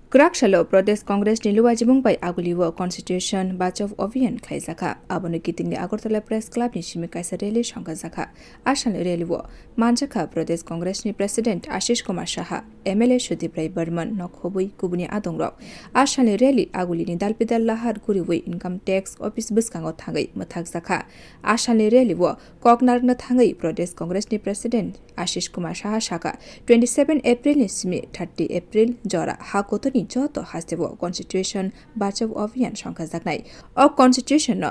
Krakshalo Pradesh Congress ni luwa jibung pai Aguli wo Constitution Bachov abhiyan khaisakha aboni kiting ni Agartala Press Club ni shimi kaisa rally songchajakha ashan rally wo manjakha Pradesh Congress ni President Ashish Kumar Saha MLA Sudip Rai Burman nokhobui kubuni adongrok ashan rally Aguli ni dalpidal lahar guriwi income tax office buskango thangai mathakjakha ashan rally wo koknarna thangai Pradesh Congress ni President Ashish Kumar Saha saka 27 April ni simi 30 April jora hakoto যত Hasdeo constitution বাঁচাও অভিযান সংখ্যা জাগনাই অ constitution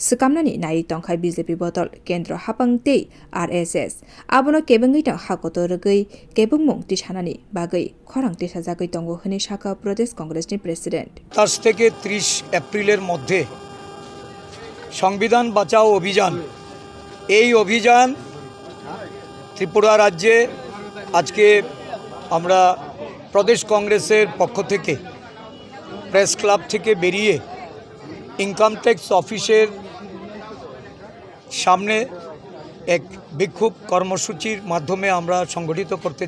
সুকামনানি নাই টংখাই BJP বদল কেন্দ্র হাপাংতে RSS আবনো কেবঙ্গই টং হাকত রগৈ কেবংমং টিসানানি বাগৈ খরাং টিসা জাগৈ টঙ্গ হনি শাখা প্রদেশ কংগ্রেসনি প্রেসিডেন্ট 27 থেকে 30 এপ্রিলের মধ্যে সংবিধান বাঁচাও অভিযান এই অভিযান ত্রিপুরা রাজ্যে আজকে আমরা প্রদেশ কংগ্রেসের পক্ষ থেকে প্রেস ক্লাব থেকে বেরিয়ে ইনকাম ট্যাক্স অফিসের সামনে এক বিক্ষোভ কর্মসূচির মাধ্যমে আমরা সংগঠিত করতে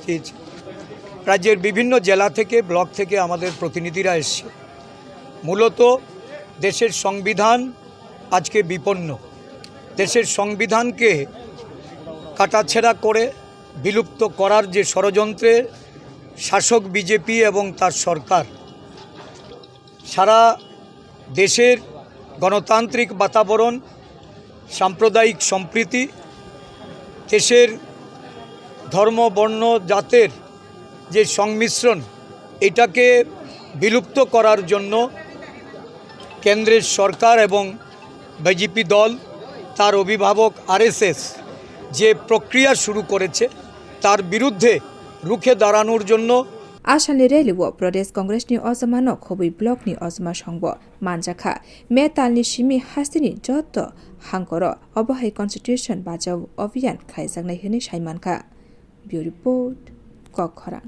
চেয়েছি। রাজ্যের বিভিন্ন জেলা থেকে ব্লক থেকে আমাদের প্রতিনিধিরা এসেছে। মূলত দেশের সংবিধান আজকে বিপন্ন। দেশের সংবিধানকে কাটাছেঁড়া করে বিলুপ্ত করার যে ষড়যন্ত্রে শাসক বিজেপি এবং তার সরকার সারা দেশের গণতান্ত্রিক বাতাবরণ, সাম্প্রদায়িক সম্প্রীতি, দেশের ধর্ম বর্ণ জাতের যে সংমিশ্রণ এটাকে বিলুপ্ত করার জন্য কেন্দ্রের সরকার এবং বিজেপি দল তার অভিভাবক আরএসএস যে প্রক্রিয়া শুরু করেছে তার বিরুদ্ধে রুখে দাঁড়ানোর জন্য আসানি রেলিও প্রদেশ কংগ্রেস নি অজমানো খবই ব্লক নি অজমা সংব মানজাখা মেতালনি সিমি হাস্তিনি যত হাঙ্কর অবহাই কনস্টিটিউশন বাঁচাও অভিযান খাইজাগনাই হনি সাইমানখা ব্যুরো রিপোর্ট কখরা।